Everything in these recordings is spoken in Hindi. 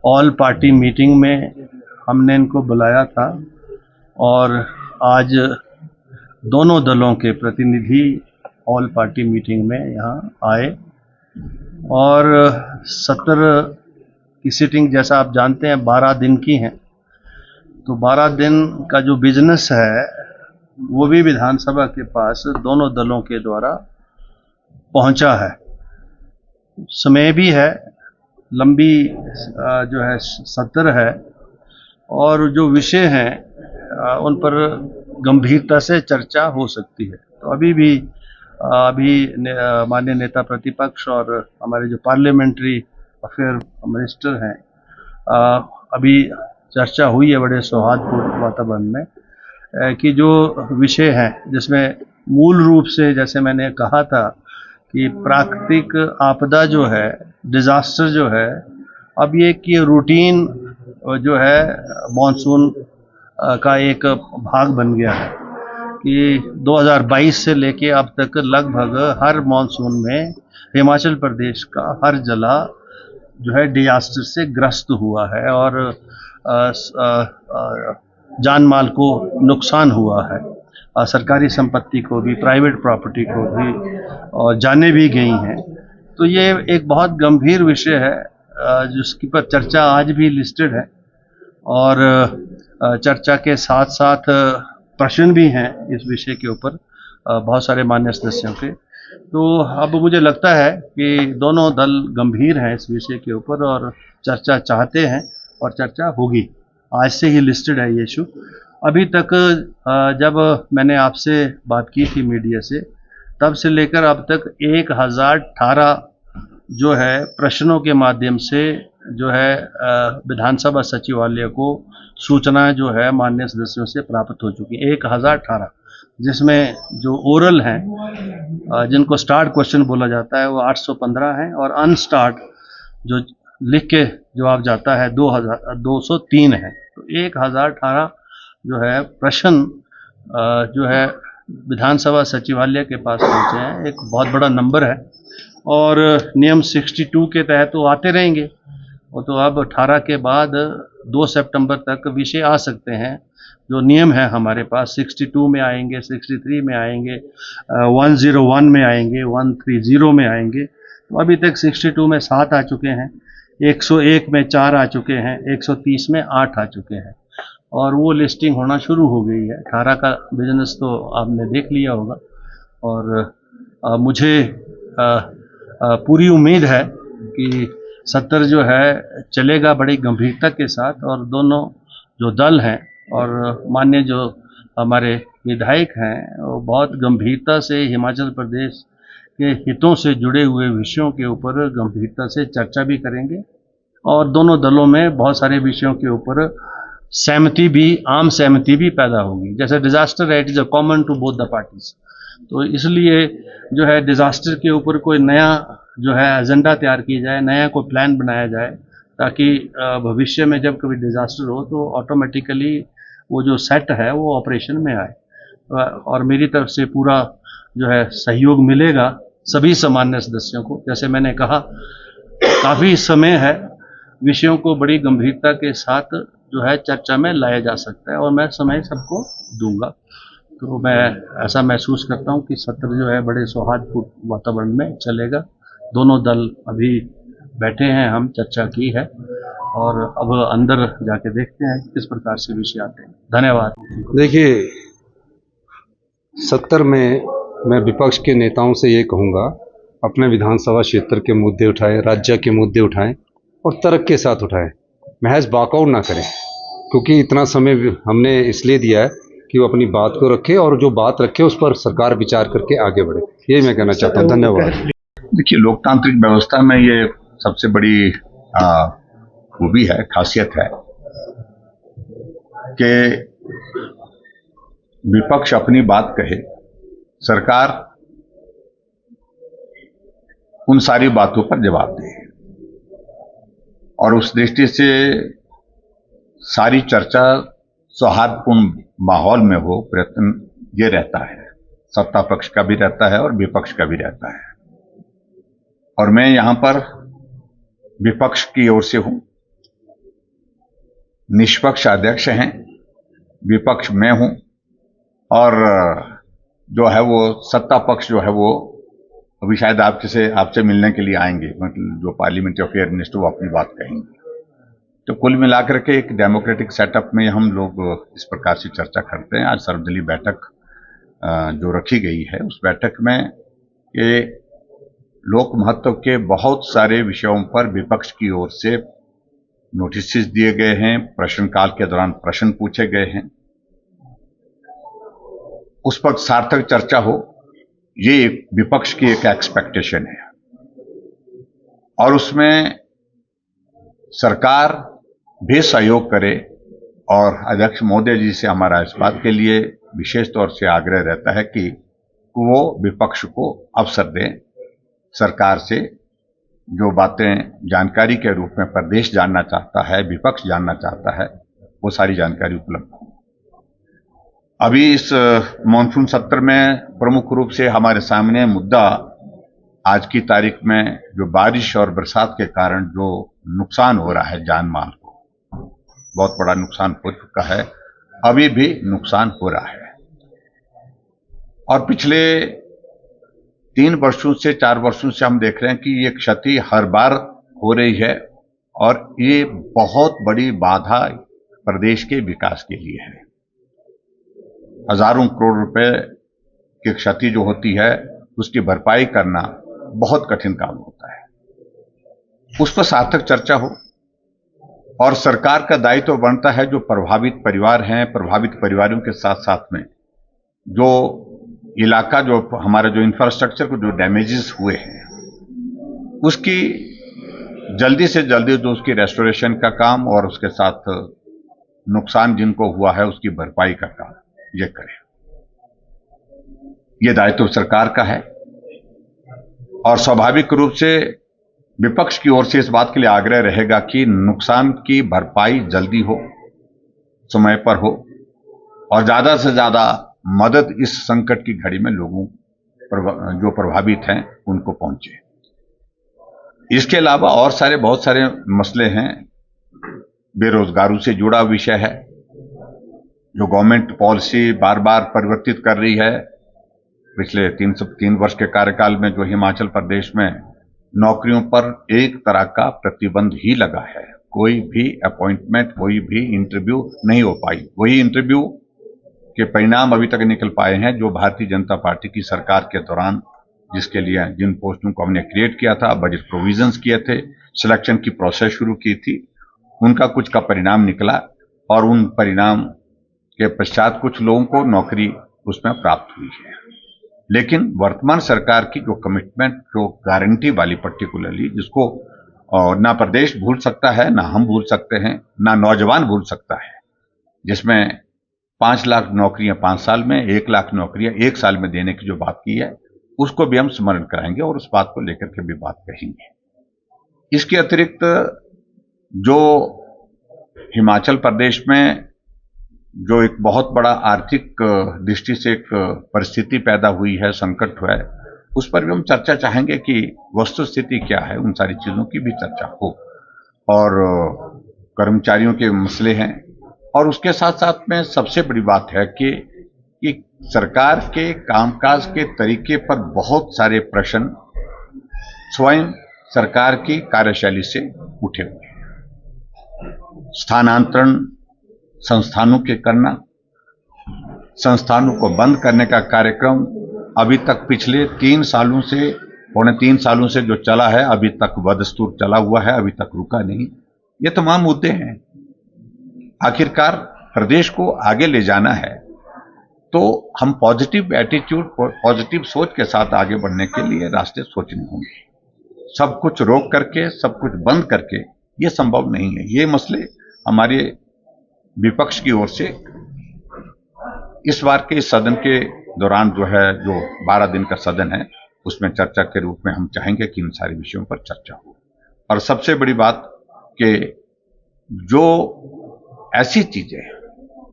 ऑल पार्टी मीटिंग में हमने इनको बुलाया था और आज दोनों दलों के प्रतिनिधि ऑल पार्टी मीटिंग में यहाँ आए और 17 की सीटिंग, जैसा आप जानते हैं, 12 दिन की हैं। तो 12 दिन का जो बिजनेस है वो भी विधानसभा के पास दोनों दलों के द्वारा पहुंचा है। समय भी है, लंबी जो है सत्र है और जो विषय हैं उन पर गंभीरता से चर्चा हो सकती है। तो अभी माननीय नेता प्रतिपक्ष और हमारे जो पार्लियामेंट्री अफेयर मिनिस्टर हैं, अभी चर्चा हुई है बड़े सौहार्दपूर्ण वातावरण में कि जो विषय हैं जिसमें मूल रूप से, जैसे मैंने कहा था, कि प्राकृतिक आपदा जो है, डिजास्टर जो है, अब ये कि रूटीन जो है मॉनसून का एक भाग बन गया है कि 2022 से लेके अब तक लगभग हर मॉनसून में हिमाचल प्रदेश का हर जिला जो है डिजास्टर से ग्रस्त हुआ है और जान माल को नुकसान हुआ है, सरकारी संपत्ति को भी, प्राइवेट प्रॉपर्टी को भी, और जानें भी गई हैं। तो ये एक बहुत गंभीर विषय है जिसकी पर चर्चा आज भी लिस्टेड है और चर्चा के साथ साथ प्रश्न भी हैं इस विषय के ऊपर बहुत सारे मान्य सदस्यों के। तो अब मुझे लगता है कि दोनों दल गंभीर हैं इस विषय के ऊपर और चर्चा चाहते हैं और चर्चा होगी। आज से ही लिस्टेड है ये इशू। अभी तक जब मैंने आपसे बात की थी मीडिया से, तब से लेकर अब तक 1018 जो है प्रश्नों के माध्यम से जो है विधानसभा सचिवालय को सूचनाएं जो है माननीय सदस्यों से प्राप्त हो चुकी हैं। 1018, जिसमें जो ओरल हैं जिनको स्टार्ट क्वेश्चन बोला जाता है वो 815 हैं और अनस्टार्ट जो लिख के जवाब जाता है 203 है। तो 1018 जो है प्रश्न जो है विधानसभा सचिवालय के पास पहुंचे हैं, एक बहुत बड़ा नंबर है और नियम 62 के तहत वो आते रहेंगे। वो तो अब 18 के बाद 2 सितंबर तक विषय आ सकते हैं, जो नियम है हमारे पास। 62 में आएंगे, 63 में आएंगे, 101 में आएंगे, 130 में आएंगे। तो अभी तक 62 में 7 आ चुके हैं, 101 में 4 आ चुके हैं, 130 में 8 आ चुके हैं और वो लिस्टिंग होना शुरू हो गई है। 18 का बिजनेस तो आपने देख लिया होगा और मुझे पूरी उम्मीद है कि सत्र जो है चलेगा बड़ी गंभीरता के साथ और दोनों जो दल हैं और माननीय जो हमारे विधायक हैं वो बहुत गंभीरता से हिमाचल प्रदेश के हितों से जुड़े हुए विषयों के ऊपर गंभीरता से चर्चा भी करेंगे और दोनों दलों में बहुत सारे विषयों के ऊपर सहमति भी, आम सहमति भी पैदा होगी। जैसे डिजास्टर है, it is a common to both the parties. तो इसलिए जो है डिजास्टर के ऊपर कोई नया जो है एजेंडा तैयार की जाए, नया कोई प्लान बनाया जाए, ताकि भविष्य में जब कभी डिजास्टर हो तो ऑटोमेटिकली वो जो सेट है वो ऑपरेशन में आए। और मेरी तरफ से पूरा जो है सहयोग मिलेगा सभी सामान्य सदस्यों को। जैसे मैंने कहा, काफ़ी समय है, विषयों को बड़ी गंभीरता के साथ जो है चर्चा में लाया जा सकता है और मैं समय सबको दूंगा। तो मैं ऐसा महसूस करता हूं कि सत्र जो है बड़े सौहार्दपूर्ण वातावरण में चलेगा। दोनों दल अभी बैठे हैं, हम चर्चा की है और अब अंदर जाके देखते हैं किस प्रकार से विषय आते हैं। धन्यवाद। देखिए, सत्र में मैं विपक्ष के नेताओं से ये कहूँगा, अपने विधानसभा क्षेत्र के मुद्दे उठाएं, राज्य के मुद्दे उठाएं और तर्क के साथ उठाएं, महज वॉकआउट ना करें, क्योंकि इतना समय हमने इसलिए दिया है कि वो अपनी बात को रखे और जो बात रखे उस पर सरकार विचार करके आगे बढ़े। ये मैं कहना चाहता हूँ। धन्यवाद। देखिए, लोकतांत्रिक व्यवस्था में ये सबसे बड़ी खूबी है, खासियत है कि विपक्ष अपनी बात कहे, सरकार उन सारी बातों पर जवाब दे और उस दृष्टि से सारी चर्चा सौहार्दपूर्ण माहौल में हो, प्रयत्न ये रहता है। सत्ता पक्ष का भी रहता है और विपक्ष का भी रहता है और मैं यहां पर विपक्ष की ओर से हूं निष्पक्ष अध्यक्ष हैं, विपक्ष मैं हूं, और जो है वो सत्ता पक्ष जो है वो अभी शायद आपसे मिलने के लिए आएंगे, मतलब जो पार्लियामेंट्री अफेयर मिनिस्टर वो अपनी बात कहेंगे। तो कुल मिलाकर के एक डेमोक्रेटिक सेटअप में हम लोग इस प्रकार से चर्चा करते हैं। आज सर्वदलीय बैठक जो रखी गई है, उस बैठक में ये लोक महत्व के बहुत सारे विषयों पर विपक्ष की ओर से नोटिस दिए गए हैं, प्रश्नकाल के दौरान प्रश्न पूछे गए हैं, उस पर सार्थक चर्चा हो, ये विपक्ष की एक एक्सपेक्टेशन है। और उसमें सरकार भी सहयोग करे, और अध्यक्ष महोदय जी से हमारा इस बात के लिए विशेष तौर से आग्रह रहता है कि वो विपक्ष को अवसर दें, सरकार से जो बातें जानकारी के रूप में प्रदेश जानना चाहता है, विपक्ष जानना चाहता है, वो सारी जानकारी उपलब्ध हो। अभी इस मॉनसून सत्र में प्रमुख रूप से हमारे सामने मुद्दा आज की तारीख में जो बारिश और बरसात के कारण जो नुकसान हो रहा है, जान माल को बहुत बड़ा नुकसान हो चुका है, अभी भी नुकसान हो रहा है। और पिछले 3 वर्षों से 4 वर्षों से हम देख रहे हैं कि ये क्षति हर बार हो रही है, और ये बहुत बड़ी बाधा प्रदेश के विकास के लिए है। हजारों करोड़ रुपए की क्षति जो होती है, उसकी भरपाई करना बहुत कठिन काम होता है। उस पर सार्थक चर्चा हो, और सरकार का दायित्व बनता है जो प्रभावित परिवार हैं, प्रभावित परिवारों के साथ साथ में जो इलाका, जो हमारा जो इंफ्रास्ट्रक्चर को जो डैमेजेस हुए हैं, उसकी जल्दी से जल्दी जो उसकी रेस्टोरेशन का काम और उसके साथ नुकसान जिनको हुआ है उसकी भरपाई का काम ये करें। ये दायित्व सरकार का है, और स्वाभाविक रूप से विपक्ष की ओर से इस बात के लिए आग्रह रहेगा कि नुकसान की भरपाई जल्दी हो, समय पर हो, और ज्यादा से ज्यादा मदद इस संकट की घड़ी में लोगों जो प्रभावित हैं उनको पहुंचे। इसके अलावा और बहुत सारे मसले हैं। बेरोजगारों से जुड़ा विषय है, जो गवर्नमेंट पॉलिसी बार बार परिवर्तित कर रही है। पिछले 3 वर्ष के कार्यकाल में जो हिमाचल प्रदेश में नौकरियों पर एक तरह का प्रतिबंध ही लगा है, कोई भी अपॉइंटमेंट, कोई भी इंटरव्यू नहीं हो पाई। वही इंटरव्यू के परिणाम अभी तक निकल पाए हैं जो भारतीय जनता पार्टी की सरकार के दौरान, जिसके लिए जिन पोस्टों को हमने क्रिएट किया था, बजट प्रोविजंस किए थे, सिलेक्शन की प्रोसेस शुरू की थी, उनका कुछ का परिणाम निकला, और उन परिणाम के पश्चात कुछ लोगों को नौकरी उसमें प्राप्त हुई है। लेकिन वर्तमान सरकार की जो कमिटमेंट, जो गारंटी वाली पर्टिकुलरली, जिसको ना प्रदेश भूल सकता है, ना हम भूल सकते हैं, ना नौजवान भूल सकता है, जिसमें 5 लाख नौकरियां 5 साल में, 1 लाख नौकरियां 1 साल में देने की जो बात की है, उसको भी हम स्मरण कराएंगे और उस बात को लेकर के भी बात कहेंगे। इसके अतिरिक्त जो हिमाचल प्रदेश में जो एक बहुत बड़ा आर्थिक दृष्टि से एक परिस्थिति पैदा हुई है, संकट हुआ है, उस पर भी हम चर्चा चाहेंगे कि वस्तु स्थिति क्या है, उन सारी चीजों की भी चर्चा हो। और कर्मचारियों के मसले हैं, और उसके साथ साथ में सबसे बड़ी बात है कि सरकार के कामकाज के तरीके पर बहुत सारे प्रश्न स्वयं सरकार की कार्यशैली से उठे हुए हैं। स्थानांतरण संस्थानों के करना, संस्थानों को बंद करने का कार्यक्रम अभी तक पिछले 3 सालों से, पौने 3 सालों से जो चला है, अभी तक बदस्तूर चला हुआ है, अभी तक रुका नहीं। ये तमाम मुद्दे हैं। आखिरकार प्रदेश को आगे ले जाना है तो हम पॉजिटिव एटीट्यूड, पॉजिटिव सोच के साथ आगे बढ़ने के लिए रास्ते सोचने होंगे। सब कुछ रोक करके, सब कुछ बंद करके ये संभव नहीं है। ये मसले हमारे विपक्ष की ओर से इस बार के सदन के दौरान जो है, जो 12 दिन का सदन है, उसमें चर्चा के रूप में हम चाहेंगे कि इन सारे विषयों पर चर्चा हो। और सबसे बड़ी बात कि जो ऐसी चीजें,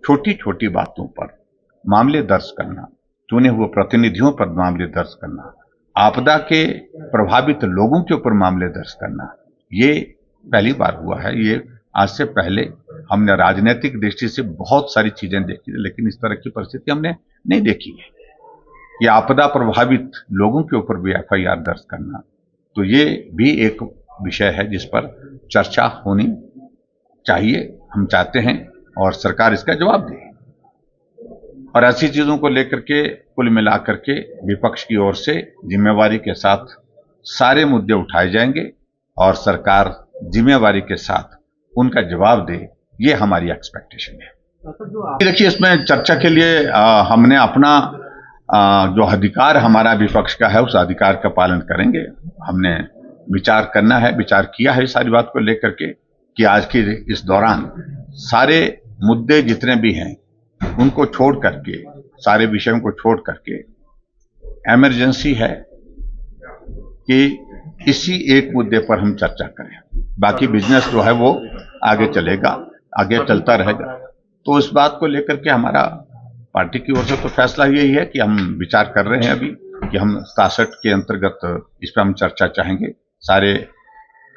छोटी छोटी बातों पर मामले दर्ज करना, चुने हुए प्रतिनिधियों पर मामले दर्ज करना, आपदा के प्रभावित लोगों के ऊपर मामले दर्ज करना, ये पहली बार हुआ है। ये आज से पहले हमने राजनीतिक दृष्टि से बहुत सारी चीजें देखी, लेकिन इस तरह की परिस्थिति हमने नहीं देखी है। ये आपदा प्रभावित लोगों के ऊपर भी एफआईआर दर्ज करना, तो ये भी एक विषय है जिस पर चर्चा होनी चाहिए, हम चाहते हैं, और सरकार इसका जवाब दे। और ऐसी चीजों को लेकर के कुल मिलाकर के विपक्ष की ओर से जिम्मेवारी के साथ सारे मुद्दे उठाए जाएंगे और सरकार जिम्मेवारी के साथ उनका जवाब दे, ये हमारी एक्सपेक्टेशन है। देखिए, इसमें चर्चा के लिए हमने अपना जो अधिकार हमारा विपक्ष का है उस अधिकार का पालन करेंगे। हमने विचार करना है, विचार किया है सारी बात को लेकर के कि आज के इस दौरान सारे मुद्दे जितने भी हैं उनको छोड़ करके, सारे विषयों को छोड़ करके इमरजेंसी है कि इसी एक मुद्दे पर हम चर्चा करें। बाकी बिजनेस जो है वो आगे चलेगा, आगे चलता रहेगा। तो इस बात को लेकर के हमारा पार्टी की ओर से तो फैसला यही है कि हम विचार कर रहे हैं अभी कि हम 67 के अंतर्गत इस पर हम चर्चा चाहेंगे। सारे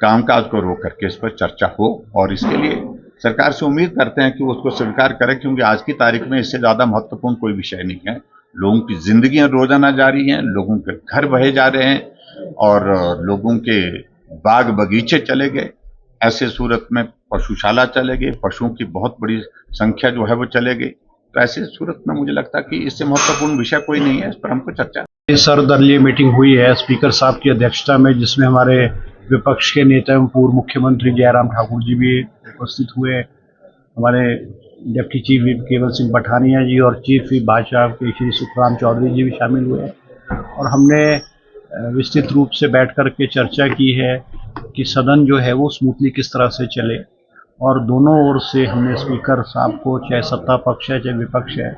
कामकाज को रोक करके इस पर चर्चा हो, और इसके लिए सरकार से उम्मीद करते हैं कि वो उसको स्वीकार करें, क्योंकि आज की तारीख में इससे ज्यादा महत्वपूर्ण कोई विषय नहीं है। लोगों की जिंदगियां रोजाना जारी हैं, लोगों के घर बहे जा रहे हैं और लोगों के बाग बगीचे चले गए। ऐसे सूरत में पशुशाला चले गए, पशुओं की बहुत बड़ी संख्या जो है वो चले गई। तो ऐसे सूरत में मुझे लगता है कि इससे महत्वपूर्ण विषय कोई नहीं है, इस पर हमको चर्चा। सर्वदलीय मीटिंग हुई है स्पीकर साहब की अध्यक्षता में, जिसमें हमारे विपक्ष के नेता एवं पूर्व मुख्यमंत्री जयराम ठाकुर जी भी उपस्थित हुए, हमारे डिप्टी चीफ व्हिप केवल सिंह पठानिया जी और चीफ व्हिप भाजपा के श्री सुखराम चौधरी जी भी शामिल हुए। और हमने विस्तृत रूप से बैठ कर के चर्चा की है कि सदन जो है वो स्मूथली किस तरह से चले, और दोनों ओर से हमने स्पीकर साहब को, चाहे सत्ता पक्ष है चाहे विपक्ष है,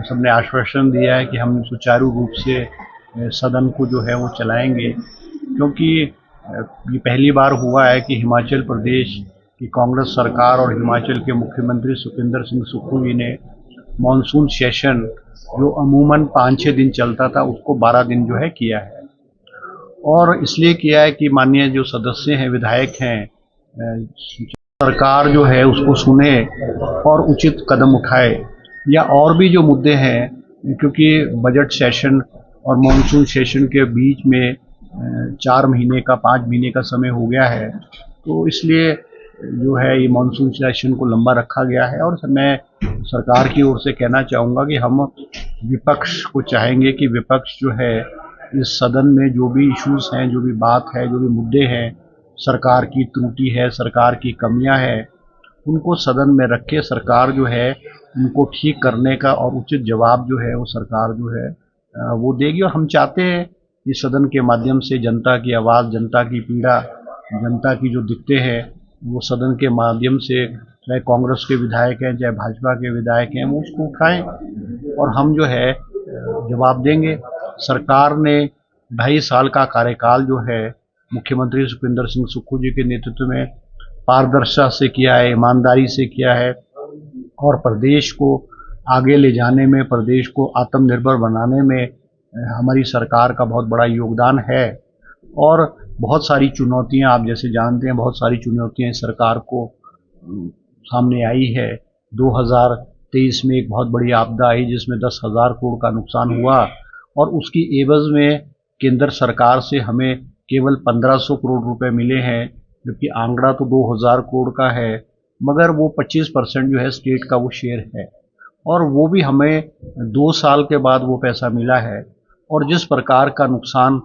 सबने आश्वासन दिया है कि हम सुचारू रूप से सदन को जो है वो चलाएंगे। क्योंकि ये पहली बार हुआ है कि हिमाचल प्रदेश की कांग्रेस सरकार और हिमाचल के मुख्यमंत्री सुखविंदर सिंह सुक्खू जी ने मॉनसून सेशन जो अमूमन 5-6 दिन चलता था उसको 12 दिन जो है किया है। और इसलिए किया है कि माननीय जो सदस्य हैं, विधायक हैं, सरकार जो है उसको सुने और उचित कदम उठाए, या और भी जो मुद्दे हैं, क्योंकि बजट सेशन और मॉनसून सेशन के बीच में 4 महीने का 5 महीने का समय हो गया है, तो इसलिए जो है ये मॉनसून सेशन को लंबा रखा गया है। और मैं सरकार की ओर से कहना चाहूँगा कि हम विपक्ष को चाहेंगे कि विपक्ष जो है इस सदन में जो भी इश्यूज हैं, जो भी बात है, जो भी मुद्दे हैं, सरकार की त्रुटि है, सरकार की कमियां हैं, उनको सदन में रखे। सरकार जो है उनको ठीक करने का और उचित जवाब जो है वो सरकार जो है वो देगी। और हम चाहते हैं कि सदन के माध्यम से जनता की आवाज़, जनता की पीड़ा, जनता की जो दिक्कतें हैं वो सदन के माध्यम से, चाहे कांग्रेस के विधायक हैं चाहे भाजपा के विधायक हैं, वो उसको उठाएं और हम जो है जवाब देंगे। सरकार ने 2.5 साल का कार्यकाल जो है मुख्यमंत्री सुखविंदर सिंह सुक्खू जी के नेतृत्व में पारदर्शिता से किया है, ईमानदारी से किया है, और प्रदेश को आगे ले जाने में, प्रदेश को आत्मनिर्भर बनाने में हमारी सरकार का बहुत बड़ा योगदान है। और बहुत सारी चुनौतियां, आप जैसे जानते हैं, बहुत सारी चुनौतियां सरकार को सामने आई है। 2023 में एक बहुत बड़ी आपदा आई जिसमें 10,000 करोड़ का नुकसान हुआ, और उसकी एवज में केंद्र सरकार से हमें केवल 1500 करोड़ रुपए मिले हैं, जबकि आंकड़ा तो 2000 करोड़ का है, मगर वो 25% जो है स्टेट का वो शेयर है, और वो भी हमें 2 साल के बाद वो पैसा मिला है। और जिस प्रकार का नुकसान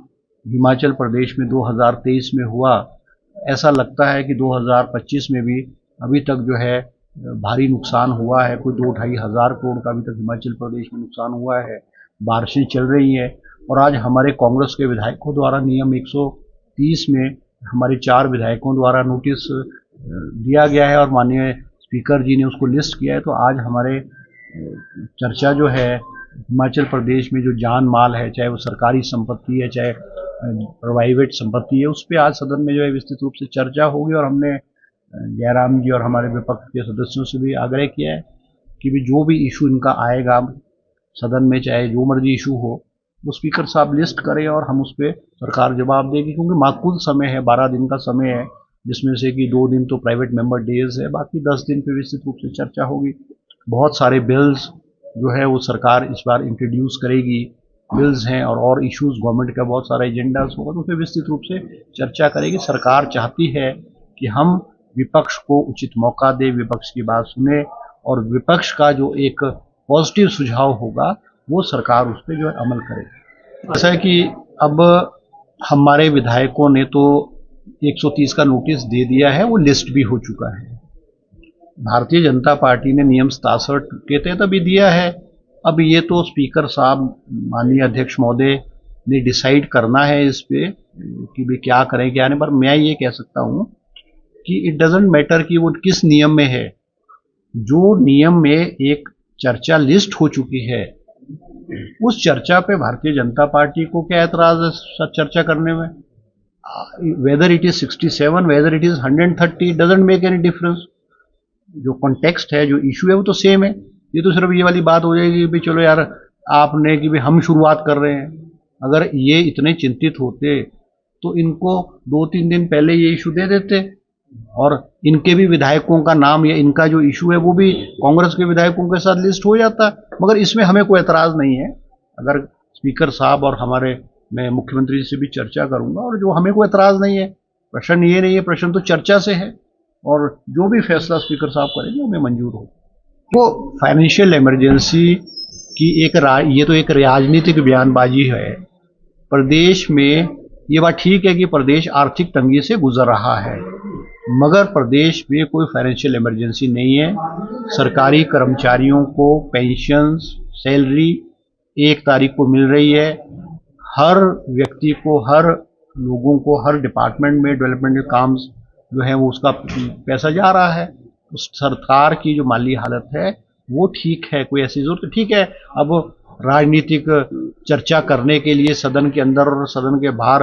हिमाचल प्रदेश में 2023 में हुआ, ऐसा लगता है कि 2025 में भी अभी तक जो है भारी नुकसान हुआ है। कोई 2-2.5 हज़ार करोड़ का अभी तक हिमाचल प्रदेश में नुकसान हुआ है। बारिशें चल रही हैं, और आज हमारे कांग्रेस के विधायकों द्वारा नियम 130 में हमारे 4 विधायकों द्वारा नोटिस दिया गया है और माननीय स्पीकर जी ने उसको लिस्ट किया है। तो आज हमारे चर्चा जो है हिमाचल प्रदेश में जो जान माल है, चाहे वो सरकारी संपत्ति है चाहे प्राइवेट संपत्ति है, उस पर आज सदन में जो है विस्तृत रूप से चर्चा होगी। और हमने जयराम जी और हमारे विपक्ष के सदस्यों से भी आग्रह किया है कि भी जो भी इशू इनका आएगा सदन में, चाहे जो मर्जी इशू हो, वो स्पीकर साहब लिस्ट करें और हम उस पर सरकार जवाब देगी। क्योंकि माकूल समय है, 12 दिन का समय है, जिसमें से कि 2 दिन तो प्राइवेट मेंबर डेज है, बाकी 10 दिन पे विस्तृत रूप से चर्चा होगी। बहुत सारे बिल्स जो है वो सरकार इस बार इंट्रोड्यूस करेगी, बिल्स हैं और इश्यूज गवर्नमेंट का बहुत सारा एजेंडाज होगा, तो उस पर विस्तृत रूप से चर्चा करेगी। सरकार चाहती है कि हम विपक्ष को उचित मौका दें, विपक्ष की बात सुने और विपक्ष का जो एक पॉजिटिव सुझाव होगा वो सरकार उस पर जो है अमल करे। ऐसा है कि अब हमारे विधायकों ने तो 130 का नोटिस दे दिया है, वो लिस्ट भी हो चुका है। भारतीय जनता पार्टी ने नियम 67 के तहत अभी दिया है। अब ये तो स्पीकर साहब, माननीय अध्यक्ष महोदय ने डिसाइड करना है इस पे कि भी क्या करें क्या नहीं। पर मैं ये कह सकता हूँ कि इट डजेंट मैटर कि वो किस नियम में है। जो नियम में एक चर्चा लिस्ट हो चुकी है, उस चर्चा पे भारतीय जनता पार्टी को क्या एतराज है चर्चा करने में? Whether it is 67, whether it is 130, doesn't make any difference. जो कॉन्टेक्स्ट है, जो इशू है, वो तो सेम है। ये तो सिर्फ ये वाली बात हो जाएगी भी चलो यार आपने कि भी हम शुरुआत कर रहे हैं। अगर ये इतने चिंतित होते तो इनको 2-3 दिन पहले ये इशू दे देते और इनके भी विधायकों का नाम या इनका जो इशू है वो भी कांग्रेस के विधायकों के साथ लिस्ट हो जाता। मगर इसमें हमें कोई एतराज़ नहीं है। अगर स्पीकर साहब और मैं मुख्यमंत्री जी से भी चर्चा करूंगा और जो हमें कोई एतराज़ नहीं है। प्रश्न ये नहीं है, प्रश्न तो चर्चा से है और जो भी फैसला स्पीकर साहब करेंगे हमें मंजूर हो। वो फाइनेंशियल इमरजेंसी की ये तो एक राजनीतिक बयानबाजी है। प्रदेश में ये बात ठीक है कि प्रदेश आर्थिक तंगी से गुजर रहा है, मगर प्रदेश में कोई फाइनेंशियल इमरजेंसी नहीं है। सरकारी कर्मचारियों को पेंशन, सैलरी 1 तारीख को मिल रही है। हर व्यक्ति को, हर लोगों को, हर डिपार्टमेंट में डेवलपमेंट काम जो है वो उसका पैसा जा रहा है। तो सरकार की जो माली हालत है वो ठीक है, कोई ऐसी जरूरत ठीक है। अब राजनीतिक चर्चा करने के लिए सदन के अंदर और सदन के बाहर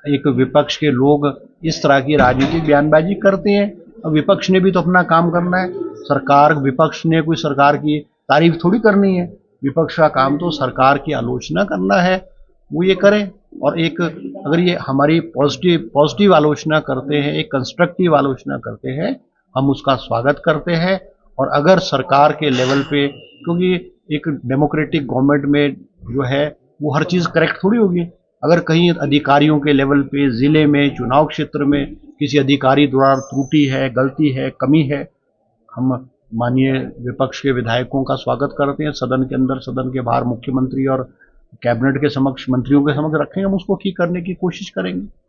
एक विपक्ष के लोग इस तरह की राजनीतिक बयानबाजी करते हैं। अब विपक्ष ने भी तो अपना काम करना है। विपक्ष ने कोई सरकार की तारीफ थोड़ी करनी है। विपक्ष का काम तो सरकार की आलोचना करना है, वो ये करें। और एक अगर ये हमारी पॉजिटिव आलोचना करते हैं, एक कंस्ट्रक्टिव आलोचना करते हैं, हम उसका स्वागत करते हैं। और अगर सरकार के लेवल पे, क्योंकि एक डेमोक्रेटिक गवर्नमेंट में जो है वो हर चीज़ करेक्ट थोड़ी होगी। अगर कहीं अधिकारियों के लेवल पे, ज़िले में, चुनाव क्षेत्र में किसी अधिकारी द्वारा त्रुटि है, गलती है, कमी है, हम माननीय विपक्ष के विधायकों का स्वागत करते हैं। सदन के अंदर, सदन के बाहर मुख्यमंत्री और कैबिनेट के समक्ष, मंत्रियों के समक्ष रखेंगे, हम उसको ठीक करने की कोशिश करेंगे।